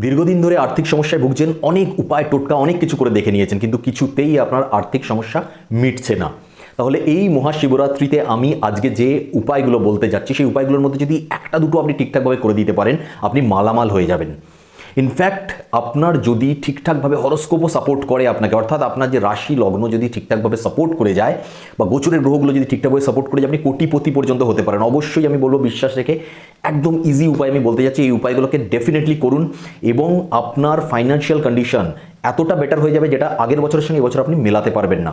দীর্ঘদিন ধরে আর্থিক সমস্যায় ভুগছেন, অনেক উপায় টোটকা অনেক কিছু করে দেখে নিয়েছেন, কিন্তু কিছুতেই আপনার আর্থিক সমস্যা মিটছে না। তাহলে এই মহাশিবরাত্রিতে আমি আজকে যে উপায়গুলো বলতে যাচ্ছি, সেই উপায়গুলোর মধ্যে যদি একটা দুটো আপনি ঠিকঠাকভাবে করে দিতে পারেন, আপনি মালামাল হয়ে যাবেন। ইনফ্যাক্ট আপনার যদি ঠিকঠাকভাবে হরস্কোপও সাপোর্ট করে আপনাকে, অর্থাৎ আপনার যে রাশি লগ্ন যদি ঠিকঠাকভাবে সাপোর্ট করে যায়, বা গোচরের গ্রহগুলো যদি ঠিকঠাকভাবে সাপোর্ট করে যায়, আপনি কোটিপতি পর্যন্ত হতে পারেন। অবশ্যই আমি বলবো বিশ্বাস রেখে, একদম ইজি উপায় আমি বলতে যাচ্ছি, এই উপায়গুলোকে ডেফিনেটলি করুন এবং আপনার ফাইন্যান্সিয়াল কন্ডিশন এতটা বেটার হয়ে যাবে যেটা আগের বছরের সঙ্গে এবছর আপনি মেলাতে পারবেন না।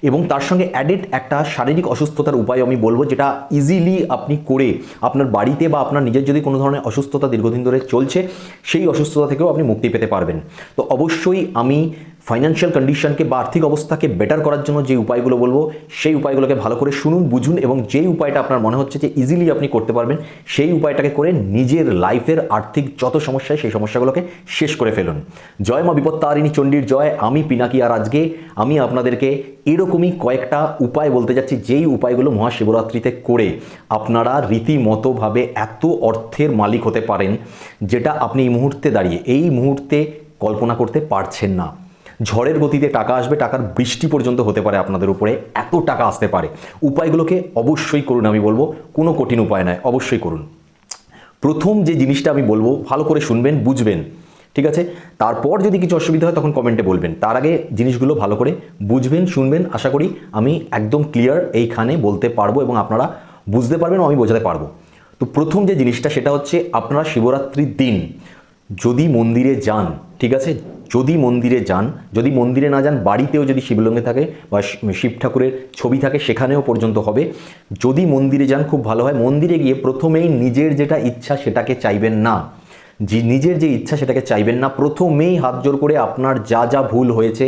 এবং তার সঙ্গে অ্যাডেড একটা শারীরিক অসুস্থতার উপায় আমি বলবো, যেটা ইজিলি আপনি করে আপনার বাড়িতে বা আপনার নিজের যদি কোনো ধরনের অসুস্থতা দীর্ঘদিন ধরে চলছে, সেই অসুস্থতা থেকেও আপনি মুক্তি পেতে পারবেন। তো অবশ্যই আমি ফাইন্যান্সিয়াল কন্ডিশনকে বা আর্থিক অবস্থাকে বেটার করার জন্য যে উপায়গুলো বলবো, সেই উপায়গুলোকে ভালো করে শুনুন, বুঝুন এবং যেই উপায়টা আপনার মনে হচ্ছে যে ইজিলি আপনি করতে পারবেন, সেই উপায়টাকে করে নিজের লাইফের আর্থিক যত সমস্যায় সেই সমস্যাগুলোকে শেষ করে ফেলুন। জয় মা বিপত্তারিণী চণ্ডীর জয়। আমি পিনাকি, আর আজকে আমি আপনাদেরকে এরকমই কয়েকটা উপায় বলতে যাচ্ছি, যেই উপায়গুলো মহাশিবরাত্রিতে করে আপনারা রীতিমতোভাবে এত অর্থের মালিক হতে পারেন, যেটা আপনি এই মুহূর্তে দাঁড়িয়ে এই মুহূর্তে কল্পনা করতে পারছেন না। ঝড়ের গতিতে টাকা আসবে, টাকার বৃষ্টি পর্যন্ত হতে পারে আপনাদের উপরে, এত টাকা আসতে পারে। উপায়গুলোকে অবশ্যই করুন, আমি বলবো কোনো কঠিন উপায় নয়, অবশ্যই করুন। প্রথম যে জিনিসটা আমি বলবো, ভালো করে শুনবেন, বুঝবেন, ঠিক আছে? তারপর যদি কিছু অসুবিধা হয় তখন কমেন্টে বলবেন। তার আগে জিনিসগুলো ভালো করে বুঝবেন, শুনবেন। আশা করি আমি একদম ক্লিয়ার এইখানে বলতে পারবো এবং আপনারা বুঝতে পারবেন, আমি বোঝাতে পারবো। তো প্রথম যে জিনিসটা সেটা হচ্ছে, আপনারা শিবরাত্রির দিন যদি মন্দিরে যান, ঠিক আছে, যদি মন্দিরে যান, যদি মন্দিরে না যান, বাড়িতেও যদি শিবলিঙ্গ থাকে বা শিব ঠাকুরের ছবি থাকে সেখানেও পর্যন্ত হবে। যদি মন্দিরে যান খুব ভালো হয়। মন্দিরে গিয়ে প্রথমেই নিজের যেটা ইচ্ছা সেটাকে চাইবেন না, নিজের যে ইচ্ছা সেটাকে চাইবেন না। প্রথমেই হাত জোর করে আপনার যা যা ভুল হয়েছে,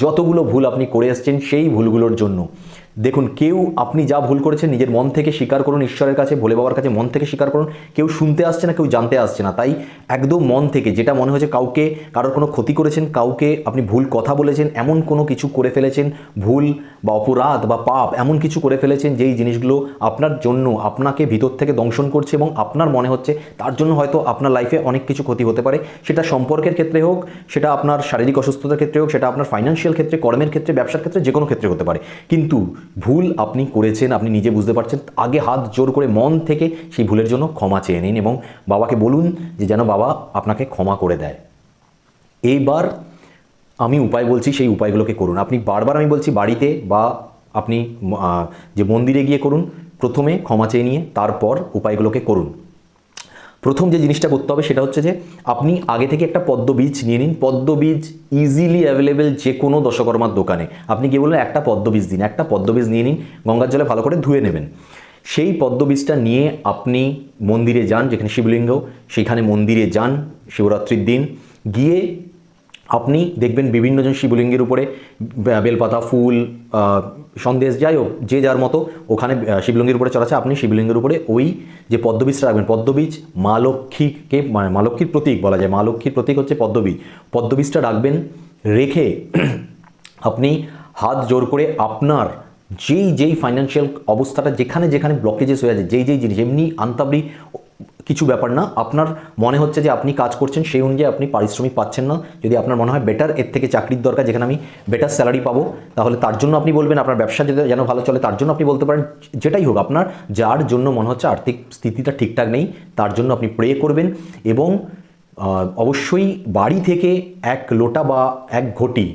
যতগুলো ভুল আপনি করে এসছেন সেই ভুলগুলোর জন্য, দেখুন, কেউ আপনি যা ভুল করেছেন নিজের মন থেকে স্বীকার করুন, ঈশ্বরের কাছে, ভোলে বাবার কাছে মন থেকে স্বীকার করুন। কেউ শুনতে আসছে না, কেউ জানতে আসছে না, তাই একদম মন থেকে যেটা মনে হয়েছে, কাউকে কারোর কোনো ক্ষতি করেছেন, কাউকে আপনি ভুল কথা বলেছেন, এমন কোনো কিছু করে ফেলেছেন, ভুল বা অপরাধ বা পাপ এমন কিছু করে ফেলেছেন যেই জিনিসগুলো আপনার জন্য আপনাকে ভিতর থেকে দংশন করছে এবং আপনার মনে হচ্ছে তার জন্য হয়তো আপনার লাইফে অনেক কিছু ক্ষতি হতে পারে। সেটা সম্পর্কের ক্ষেত্রে হোক, সেটা আপনার শারীরিক অসুস্থতার ক্ষেত্রে হোক, সেটা আপনার ফাইন্যান্সিয়াল ক্ষেত্রে, কর্মের ক্ষেত্রে, ব্যবসার ক্ষেত্রে, যে কোনো ক্ষেত্রে হতে পারে। কিন্তু ভুল আপনি করেছেন, আপনি নিজে বুঝতে পারছেন, আগে হাত জোর করে মন থেকে সেই ভুলের জন্য ক্ষমা চেয়ে নিন এবং বাবাকে বলুন যে যেন বাবা আপনাকে ক্ষমা করে দেয়। এইবার আমি উপায় বলছি, সেই উপায়গুলোকে করুন। আপনি বারবার আমি বলছি, বাড়িতে বা আপনি যে মন্দিরে গিয়ে করুন, প্রথমে ক্ষমা চেয়ে নিয়ে তারপর উপায়গুলোকে করুন। প্রথম যে জিনিসটা করতে হবে সেটা হচ্ছে যে, আপনি আগে থেকে একটা পদ্মবীজ নিয়ে নিন। পদ্মবীজ ইজিলি অ্যাভেলেবেল যে কোনো দশকর্মার দোকানে। আপনি গিয়ে বললেন একটা পদ্মবীজ দিন, একটা পদ্মবীজ নিয়ে নিন, গঙ্গার জলে ভালো করে ধুয়ে নেবেন। সেই পদ্মবীজটা নিয়ে আপনি মন্দিরে যান, যেখানে শিবলিঙ্গ, সেখানে মন্দিরে যান শিবরাত্রির দিন। গিয়ে আপনি দেখবেন বিভিন্নজন শিবলিঙ্গের উপরে বেলপাতা, ফুল, সন্দেশ, যাই হোক যে যার মতো ওখানে শিবলিঙ্গের উপরে চড়াচ্ছে। আপনি শিবলিঙ্গের উপরে ওই যে পদ্মবীজটা রাখবেন, পদ্মবীজ মা লক্ষ্মীকে, মানে মা লক্ষ্মীর প্রতীক বলা যায়, মা লক্ষ্মীর প্রতীক হচ্ছে পদ্মবীজ। পদ্মবীজটা রাখবেন, রেখে আপনি হাত জোর করে আপনার যেই ফাইন্যান্সিয়াল অবস্থাটা যেখানে যেখানে ব্লকেজেস হয়ে আছে, যেই জিনিস, এমনি আনতাবড়ি কিছু ব্যাপার না, আপনার মনে হচ্ছে যে আপনি কাজ করছেন সেই অনুযায়ী আপনি পারিশ্রমিক পাচ্ছেন না, যদি আপনার মনে হয় বেটার এর থেকে চাকরির দরকার, যেখানে আমি বেটার স্যালারি পাবো, তাহলে তার জন্য আপনি বলবেন। আপনার ব্যবসা যেন ভালো চলে তার জন্য আপনি বলতে পারেন। যেটাই হোক, আপনার যার জন্য মনে হচ্ছে আর্থিক স্থিতিটা ঠিকঠাক নেই, তার জন্য আপনি প্রে করবেন। এবং অবশ্যই বাড়ি থেকে এক লোটা বা এক ঘটি,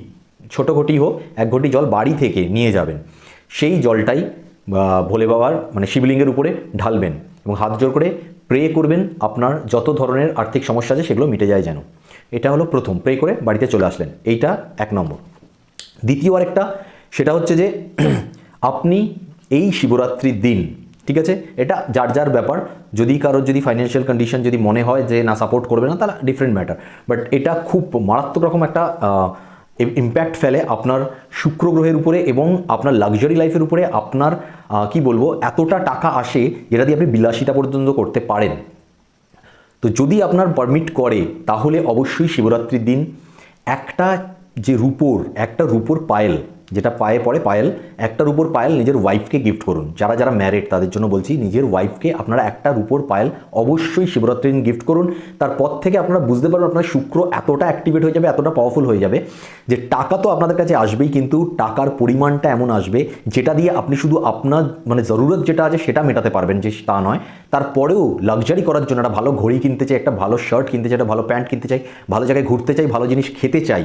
ছোট ঘটি হোক, এক ঘটি জল বাড়ি থেকে নিয়ে যাবেন। সেই জলটাই ভোলে বাবার, মানে শিবলিঙ্গের উপরে ঢালবেন এবং হাত জোর করে প্রে করবেন আপনার যত ধরনের আর্থিক সমস্যা আছে সেগুলো মিটে যায় যেন। এটা হলো প্রথম, প্রে করে বাড়িতে চলে আসলেন, এইটা এক নম্বর। দ্বিতীয় আরেকটা, সেটা হচ্ছে যে আপনি এই শিবরাত্রির দিন, ঠিক আছে, এটা যার যার ব্যাপার, যদি কারোর যদি ফাইন্যান্সিয়াল কন্ডিশন যদি মনে হয় যে না সাপোর্ট করবে না, তাহলে ডিফারেন্ট ম্যাটার, বাট এটা খুব মারাত্মক রকম একটা ইম্প্যাক্ট ফেলে আপনার শুক্র গ্রহের উপরে এবং আপনার লাক্সারি লাইফের উপরে। আপনার কি বলবো, এতটা টাকা আসে যেটা দিয়ে আপনি বিলাসিতা পর্যন্ত করতে পারেন। তো যদি আপনার পারমিট করে, তাহলে অবশ্যই শিবরাত্রির দিন একটা রূপোর পায়েল, যেটা পায়ে পড়ে পায়েল, একটার উপর পায়েল নিজের ওয়াইফকে গিফট করুন। যারা যারা ম্যারিড তাদের জন্য বলছি, নিজের ওয়াইফকে আপনারা একটার উপর পায়েল অবশ্যই শিবরাত্রির দিন গিফট করুন। তারপর থেকে আপনারা বুঝতে পারবেন আপনার শুক্র এতটা অ্যাক্টিভেট হয়ে যাবে, এতটা পাওয়ারফুল হয়ে যাবে যে টাকা তো আপনাদের কাছে আসবেই, কিন্তু টাকার পরিমাণটা এমন আসবে যেটা দিয়ে আপনি শুধু আপনার মানে জরুরত যেটা আছে সেটা মেটাতে পারবেন, যে তা নয় তারপরেও লাক্সারি করার জন্য একটা ভালো ঘড়ি কিনতে চাই, একটা ভালো শার্ট কিনতে চাই, একটা ভালো প্যান্ট কিনতে চাই, ভালো জায়গায় ঘুরতে চাই, ভালো জিনিস খেতে চাই,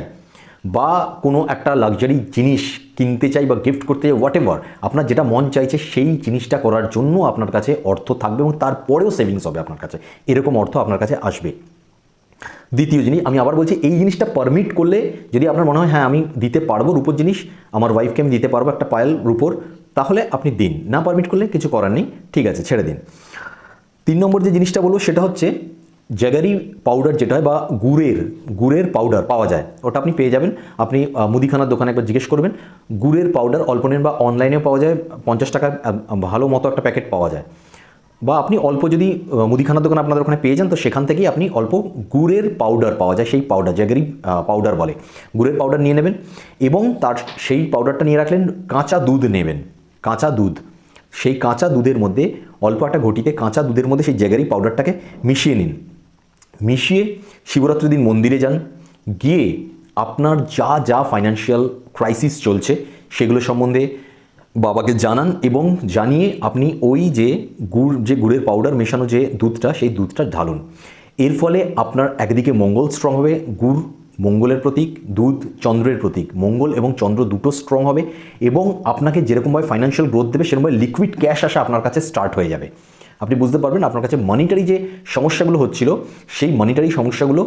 বা কোনো একটা লাক্সারি জিনিস কিনতে চাই বা গিফট করতে চাই, হোয়াট এভার আপনার যেটা মন চাইছে সেই জিনিসটা করার জন্য আপনার কাছে অর্থ থাকবে এবং তারপরেও সেভিংস হবে আপনার কাছে, এরকম অর্থ আপনার কাছে আসবে। দ্বিতীয় জিনিস আমি আবার বলছি, এই জিনিসটা পারমিট করলে যদি আপনার মনে হয় হ্যাঁ আমি দিতে পারবো রূপোর জিনিস, আমার ওয়াইফকে আমি দিতে পারবো একটা পায়েল রূপোর, তাহলে আপনি দিন, না পারমিট করলে কিছু করার নেই, ঠিক আছে ছেড়ে দিন। 3 নম্বর যে জিনিসটা বলবো সেটা হচ্ছে জ্যাগারি পাউডার, যেটা হয় বা গুড়ের পাউডার পাওয়া যায়, ওটা আপনি পেয়ে যাবেন। আপনি মুদিখানার দোকানে একবার জিজ্ঞেস করবেন, গুড়ের পাউডার অল্প নেন, বা অনলাইনেও পাওয়া যায়, 50 টাকার ভালো মতো একটা প্যাকেট পাওয়া যায়, বা আপনি অল্প যদি মুদিখানার দোকান আপনাদের ওখানে পেয়ে যান তো সেখান থেকেই আপনি অল্প গুড়ের পাউডার পাওয়া যায়, সেই পাউডার জ্যাগারি পাউডার বলে, গুড়ের পাউডার নিয়ে নেবেন এবং তার সেই পাউডারটা নিয়ে রাখলেন। কাঁচা দুধ নেবেন, কাঁচা দুধ, সেই কাঁচা দুধের মধ্যে অল্প একটা ঘটিতে কাঁচা দুধের মধ্যে সেই জ্যাগারি পাউডারটাকে মিশিয়ে নিন। মিশিয়ে শিবরাত্রির দিন মন্দিরে যান, গিয়ে আপনার যা যা ফাইন্যান্সিয়াল ক্রাইসিস চলছে সেগুলো সম্বন্ধে বাবাকে জানান এবং জানিয়ে আপনি ওই যে গুড়ের পাউডার মেশানো যে দুধটা, সেই দুধটা ঢালুন। এর ফলে আপনার একদিকে মঙ্গল স্ট্রং হবে, গুড় মঙ্গলের প্রতীক, দুধ চন্দ্রের প্রতীক, মঙ্গল এবং চন্দ্র দুটো স্ট্রং হবে এবং আপনাকে যেরকমভাবে ফাইন্যান্সিয়াল গ্রোথ দেবে সেরকমভাবে লিকুইড ক্যাশ আসা আপনার কাছে স্টার্ট হয়ে যাবে। আপনি বুঝতে পারবেন আপনার কাছে মানিটারি যে সমস্যাগুলো হচ্ছিল সেই মানিটারি সমস্যাগুলো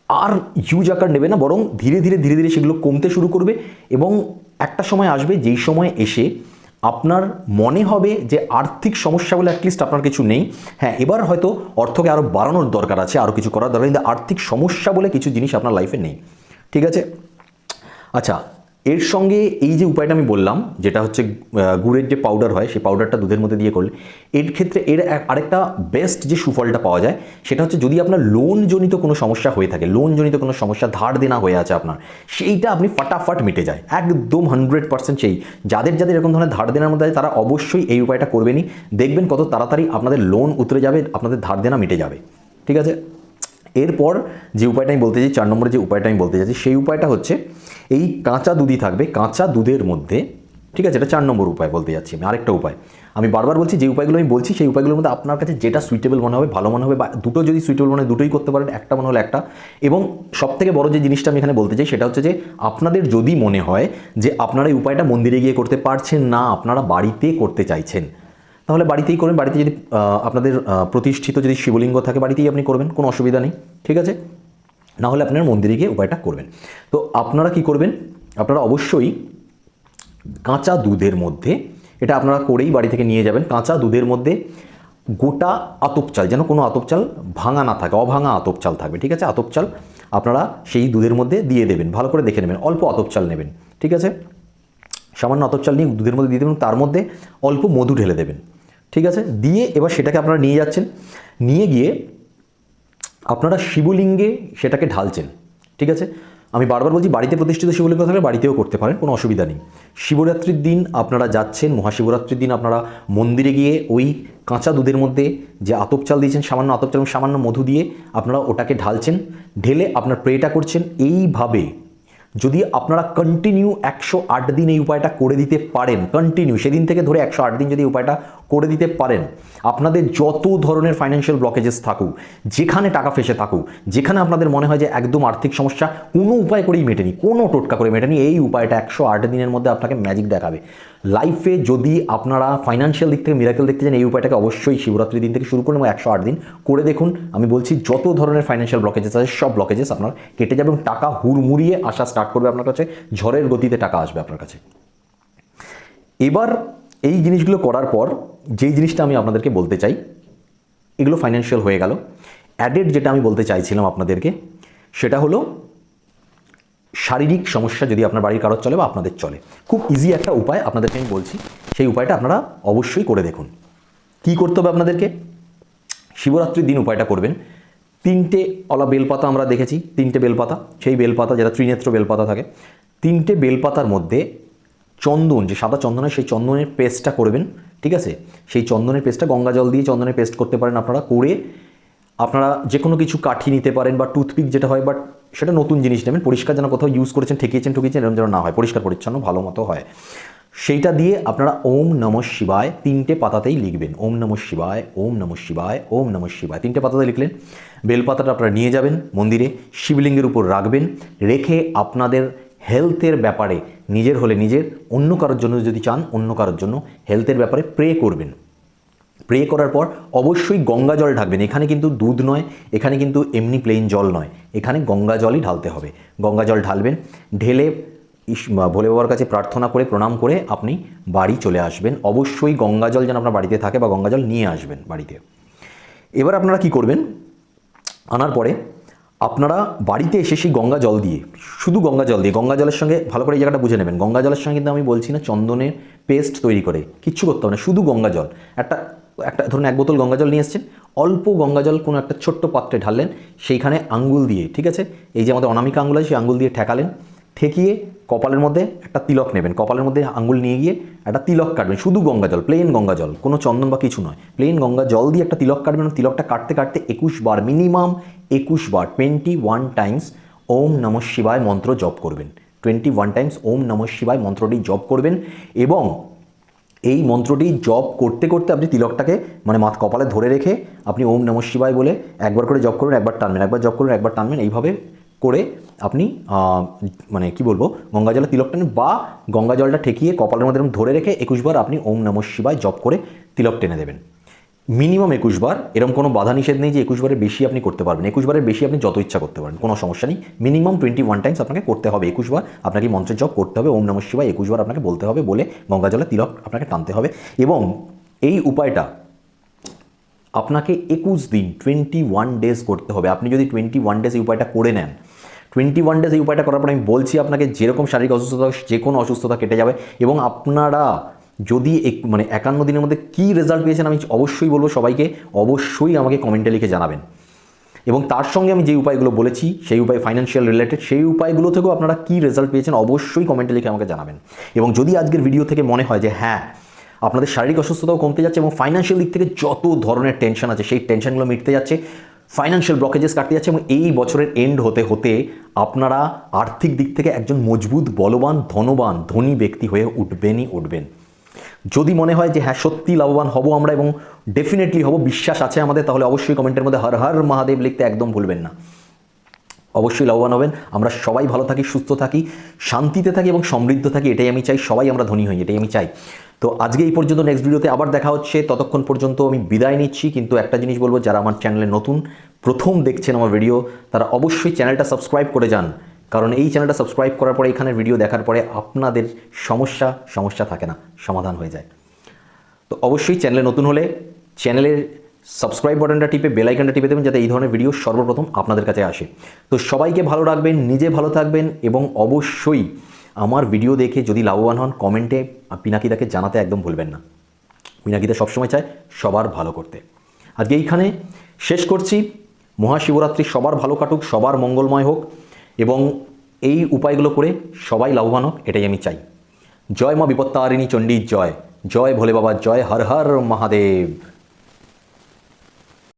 আর হিউজ আকার নেবে না, বরং ধীরে ধীরে ধীরে ধীরে সেগুলো কমতে শুরু করবে এবং একটা সময় আসবে যেই সময় এসে আপনার মনে হবে যে আর্থিক সমস্যাগুলো অ্যাটলিস্ট আপনার কিছু নেই। হ্যাঁ, এবার হয়তো অর্থকে আরও বাড়ানোর দরকার আছে, আরও কিছু করার দরকার, কিন্তু আর্থিক সমস্যা বলে কিছু জিনিস আপনার লাইফে নেই, ঠিক আছে। আচ্ছা, এর সঙ্গে এই যে উপায়টা আমি বললাম, যেটা হচ্ছে গুড়ের যে পাউডার হয় সেই পাউডারটা দুধের মধ্যে দিয়ে করলে, এর ক্ষেত্রে এর আরেকটা বেস্ট যে সুফলটা পাওয়া যায় সেটা হচ্ছে যদি আপনার লোনজনিত কোনো সমস্যা হয়ে থাকে, লোনজনিত কোনো সমস্যা ধার দেনা হয়ে আছে আপনার, সেইটা আপনি ফাটাফাট মিটে যায় একদম 100%। সেই যাদের যাদের এরকম ধরনের ধার দেনার মধ্যে আছে তারা অবশ্যই এই উপায়টা করবেনই, দেখবেন কত তাড়াতাড়ি আপনাদের লোন উতরে যাবে, আপনাদের ধার দেনা মিটে যাবে, ঠিক আছে। এরপর যে উপায়টা আমি বলতে চাই, 4 নম্বরে যে উপায়টা আমি বলতে চাইছি সেই উপায়টা হচ্ছে এই কাঁচা দুধই থাকবে, কাঁচা দুধের মধ্যে, ঠিক আছে, এটা 4 নম্বর উপায় বলতে যাচ্ছি আমি। আরেকটা উপায় আমি বারবার বলছি, যে উপায়গুলো আমি বলছি সেই উপায়গুলোর মধ্যে আপনার কাছে যেটা সুইটেবল মনে হবে, ভালো মনে হবে, বা দুটো যদি সুইটেবল মনে হয় দুটোই করতে পারেন, একটা মনে হলে একটা। এবং সবথেকে বড় যে জিনিসটা আমি এখানে বলতে চাই সেটা হচ্ছে যে আপনাদের যদি মনে হয় যে আপনারা এই উপায়টা মন্দিরে গিয়ে করতে পারছেন না, আপনারা বাড়িতে করতে চাইছেন, তাহলে বাড়িতেই করবেন। বাড়িতে যদি আপনাদের প্রতিষ্ঠিত যদি শিবলিঙ্গ থাকে বাড়িতেই আপনি করবেন, কোনো অসুবিধা নেই, ঠিক আছে। না হলে আপনার মন্দিরে গিয়ে উপায়টা করবেন। তো আপনারা কি করবেন, আপনারা অবশ্যই কাঁচা দুধের মধ্যে, এটা আপনারা করেই বাড়ি থেকে নিয়ে যাবেন, কাঁচা দুধের মধ্যে গোটা আতপ চাল, যেন কোনো আতপ চাল ভাঙা না থাকে, অভাঙা আতপ চাল থাকবে, ঠিক আছে। আতপ চাল আপনারা সেই দুধের মধ্যে দিয়ে দেবেন, ভালো করে দেখে নেবেন, অল্প আতপ চাল নেবেন, ঠিক আছে। সামান্য আতপ চাল নিয়ে দুধের মধ্যে দিয়ে দেবেন, তার মধ্যে অল্প মধু ঢেলে দেবেন, ঠিক আছে। দিয়ে এবার সেটাকে আপনারা নিয়ে যাচ্ছেন, নিয়ে গিয়ে আপনারা শিবলিঙ্গে সেটাকে ঢালছেন, ঠিক আছে। আমি বারবার বলছি, বাড়িতে প্রতিষ্ঠিত শিবলিঙ্গ থাকলে বাড়িতেও করতে পারেন, কোনো অসুবিধা নেই। শিবরাত্রির দিন আপনারা যাচ্ছেন, মহাশিবরাত্রির দিন আপনারা মন্দিরে গিয়ে ওই কাঁচা দুধের মধ্যে যে আতপ চাল দিয়েছেন, সামান্য আতপ চাল সামান্য মধু দিয়ে আপনারা ওটাকে ঢালছেন, ঢেলে আপনার প্রেটা করছেন। এইভাবে যদি আপনারা কন্টিনিউ 108 দিন এই উপায়টা করে দিতে পারেন, কন্টিনিউ সেদিন থেকে ধরে 108 দিন যদি উপায়টা করে দিতে পারেন, আপনাদের যত ধরনের ফাইন্যান্সিয়াল ব্লকেজেস থাকুক, যেখানে টাকা ফেসে থাকুক, যেখানে আপনাদের মনে হয় যে একদম আর্থিক সমস্যা কোনো উপায় করেই মেটেনি, কোনো টোটকা করে মেটেনি, এই উপায়টা 108 দিনের মধ্যে আপনাকে ম্যাজিক দেখাবে লাইফে। যদি আপনারা ফাইন্যান্সিয়াল দিক থেকে মিরাকেল দেখতে চান, এই উপায়টাকে অবশ্যই শিবরাত্রির দিন থেকে শুরু করুন এবং 108 দিন করে দেখুন। আমি বলছি যত ধরনের ফাইন্যান্সিয়াল ব্লকেজেস আছে সব ব্লকেজেস আপনার কেটে যাবে এবং টাকা হুড়মুড়িয়ে আসা স্টার্ট করবে আপনার কাছে, ঝড়ের গতিতে টাকা আসবে আপনার কাছে। এবার এই জিনিসগুলো করার পর যেই জিনিসটা আমি আপনাদেরকে বলতে চাই, এগুলো ফাইন্যান্সিয়াল হয়ে গেল। অ্যাডেড যেটা আমি বলতে চাইছিলাম আপনাদেরকে সেটা হলো শারীরিক সমস্যা যদি আপনার বাড়ির কারোর চলে বা আপনাদের চলে, খুব ইজি একটা উপায় আপনাদেরকে আমি বলছি, সেই উপায়টা আপনারা অবশ্যই করে দেখুন। কি করতে হবে আপনাদেরকে, শিবরাত্রির দিন উপায়টা করবেন। 3টে অলা বেলপাতা আমরা দেখেছি, 3টে বেলপাতা, সেই বেলপাতা যেটা ত্রিনেত্র বেলপাতা থাকে, 3টে বেলপাতার মধ্যে চন্দন, যে সাদা চন্দন হয় সেই চন্দনের পেস্টটা করবেন, ঠিক আছে? সেই চন্দনের পেস্টটা গঙ্গা জল দিয়ে চন্দনের পেস্ট করতে পারেন আপনারা, করে আপনারা যে কোনো কিছু কাঠি নিতে পারেন বা টুথপিক যেটা হয়, বাট সেটা নতুন জিনিস নেবেন, পরিষ্কার যেন কোথাও ইউজ করেছেন ঠেকিয়েছেন এরকম যেন না হয়, পরিষ্কার পরিচ্ছন্ন ভালো মতো হয়। সেইটা দিয়ে আপনারা ওম নমঃ শিবায় 3টে পাতাতেই লিখবেন, ওম নমঃ শিবায়, ওম নমঃ শিবায়, ওম নমঃ শিবায় 3টে পাতাতে লিখলেন। বেলপাতাটা আপনারা নিয়ে যাবেন মন্দিরে, শিবলিঙ্গের উপর রাখবেন, রেখে আপনাদের হেলথের ব্যাপারে নিজের হলে নিজের, অন্য কারোর জন্য যদি চান অন্য কারোর জন্য হেলথের ব্যাপারে প্রে করবেন। প্রে করার পর অবশ্যই গঙ্গা জল ঢাকবেন। এখানে কিন্তু দুধ নয়, এখানে কিন্তু এমনি প্লেন জল নয়, এখানে গঙ্গা জলই ঢালতে হবে। গঙ্গা জল ঢালবেন, ঢেলে ভোলে বাবার কাছে প্রার্থনা করে প্রণাম করে আপনি বাড়ি চলে আসবেন। অবশ্যই গঙ্গা জল যেন আপনার বাড়িতে থাকে বা গঙ্গা জল নিয়ে আসবেন বাড়িতে। এবার আপনারা কি করবেন, আনার পরে আপনারা বাড়িতে এসে সেই গঙ্গা জল দিয়ে, শুধু গঙ্গা জল দিয়ে, গঙ্গা জলের সঙ্গে ভালো করে এই জায়গাটা বুঝে নেবেন, গঙ্গা জলের সঙ্গে কিন্তু আমি বলছি না চন্দনের পেস্ট তৈরি করে, কিচ্ছু করতে হবে না, শুধু গঙ্গা জল। একটা ধরুন 1 বোতল গঙ্গা জল নিয়ে এসছেন, অল্প গঙ্গা জল কোনো একটা ছোট্ট পাত্রে ঢাললেন, সেইখানে আঙ্গুল দিয়ে, ঠিক আছে, এই যে আমাদের অনামিকা আঙ্গুল আছে সেই আঙ্গুল দিয়ে ঠেকালেন, ঠেকিয়ে কপালের মধ্যে একটা তিলক নেবেন, কপালের মধ্যে আঙ্গুল নিয়ে গিয়ে একটা তিলক কাটবেন, শুধু গঙ্গা জল, প্লেন গঙ্গা জল, কোনো চন্দন বা কিছু নয়, প্লেন গঙ্গা জল দিয়ে একটা তিলক কাটবেন। তিলকটা কাটতে কাটতে 21 বার, মিনিমাম 21 বার 21 টাইমস ওম নমঃ শিবায় মন্ত্র জপ করবেন। 21 টাইমস ওম নমঃ শিবায় মন্ত্রটি জপ করবেন, এবং এই মন্ত্রটি জপ করতে করতে আপনি তিলকটাকে মানে কপালে ধরে রেখে আপনি ওম নমঃ শিবায় বলে একবার করে জপ করুন, একবার টানবেন, একবার জপ করুন, একবার টানবেন, এইভাবে করে আপনি মানে কি বলবো, গঙ্গা জলে তিলক টানেন, বা গঙ্গা জলটা ঠেকিয়ে কপালের মধ্যে ধরে রেখে 21 বার আপনি ওম নমঃ শিবায় জপ করে তিলক টেনে দেবেন। মিনিমাম 21 বার, এরকম কোনো বাধা নিষেধ নেই যে 21 বারের বেশি আপনি করতে পারবেন, 21 বারের বেশি আপনি যত ইচ্ছা করতে পারেন, কোনো সমস্যা নেই। মিনিমাম 21 টাইমস আপনাকে করতে হবে, 21 বার আপনাকে মন্ত্রের জপ করতে হবে, ওম নমঃ শিবায় 21 বার আপনাকে বলতে হবে, বলে গঙ্গা জলে তিলক আপনাকে টানতে হবে। এবং এই উপায়টা আপনাকে 21 দিন 21 ডেজ করতে হবে। আপনি যদি 21 ডেজ এই উপায়টা করে নেন, 21 ডেজ এই উপায়টা করার পর আমি বলছি আপনাকে যেরকম শারীরিক অসুস্থতা, যে কোনো অসুস্থতা কেটে যাবে। এবং আপনারা যদি মানে 51 দিনের মধ্যে কী রেজাল্ট পেয়েছেন আমি অবশ্যই বলবো সবাইকে, অবশ্যই আমাকে কমেন্টে লিখে জানাবেন। এবং তার সঙ্গে আমি যে উপায়গুলো বলেছি সেই উপায় ফাইন্যান্সিয়াল রিলেটেড, সেই উপায়গুলো থেকেও আপনারা কী রেজাল্ট পেয়েছেন অবশ্যই কমেন্টে লিখে আমাকে জানাবেন। এবং যদি আজকের ভিডিও থেকে মনে হয় যে হ্যাঁ আপনাদের শারীরিক অসুস্থতাও কমতে যাচ্ছে এবং ফাইন্যান্সিয়াল দিক থেকে যত ধরনের টেনশন আছে সেই টেনশনগুলো মিটতে যাচ্ছে, ফাইন্যান্সিয়াল ব্লকেজেস কাটতে যাচ্ছে, এবং এই বছরের এন্ড হতে হতে আপনারা আর্থিক দিক থেকে একজন মজবুত, বলবান, ধনবান, ধনী ব্যক্তি হয়ে উঠবেন। যদি মনে হয় যে হ্যাঁ সত্যি লাভবান হব আমরা এবং ডেফিনেটলি হব, বিশ্বাস আছে আমাদের, তাহলে অবশ্যই কমেন্টের মধ্যে হর হর মহাদেব লিখতে একদম ভুলবেন না। অবশ্যই লাভবান হবেন। আমরা সবাই ভালো থাকি, সুস্থ থাকি, শান্তিতে থাকি এবং সমৃদ্ধ থাকি, এটাই আমি চাই। সবাই আমরা ধনী হই, এটাই আমি চাই। তো আজকে এই পর্যন্ত, নেক্সট ভিডিওতে আবার দেখা হচ্ছে। ততক্ষণ পর্যন্ত আমি বিদায় নিচ্ছি। কিন্তু একটা জিনিস বলবো, যারা আমার চ্যানেলে নতুন, প্রথম দেখছেন আমার ভিডিও, তারা অবশ্যই চ্যানেলটা সাবস্ক্রাইব করে যান। কারণ এই চ্যানেলটা সাবস্ক্রাইব করার পরে, এখানে ভিডিও দেখার পরে আপনাদের সমস্যা থাকে না, সমাধান হয়ে যায়। তো অবশ্যই চ্যানেলে নতুন হলে চ্যানেলের সাবস্ক্রাইব বাটনটা টিপে বেল আইকনটা টিপে দেবেন, যাতে এই ধরনের ভিডিও সর্বপ্রথম আপনাদের কাছে আসে। তো সবাইকে ভালো রাখবেন, নিজে ভালো থাকবেন, এবং অবশ্যই আমার ভিডিও দেখে যদি লাভবান হন কমেন্টে পিনাকিদাকে জানাতে একদম ভুলবেন না। পিনাকিদা সবসময় চায় সবার ভালো করতে। আজকে এইখানে শেষ করছি। মহাশিবরাত্রি সবার ভালো কাটুক, সবার মঙ্গলময় হোক, এবং এই উপায়গুলো করে সবাই লাভবান হোক, এটাই আমি চাই। জয় মা বিপত্তারিণী চণ্ডীর জয়, জয় ভোলে বাবার জয়, হর হর মহাদেব।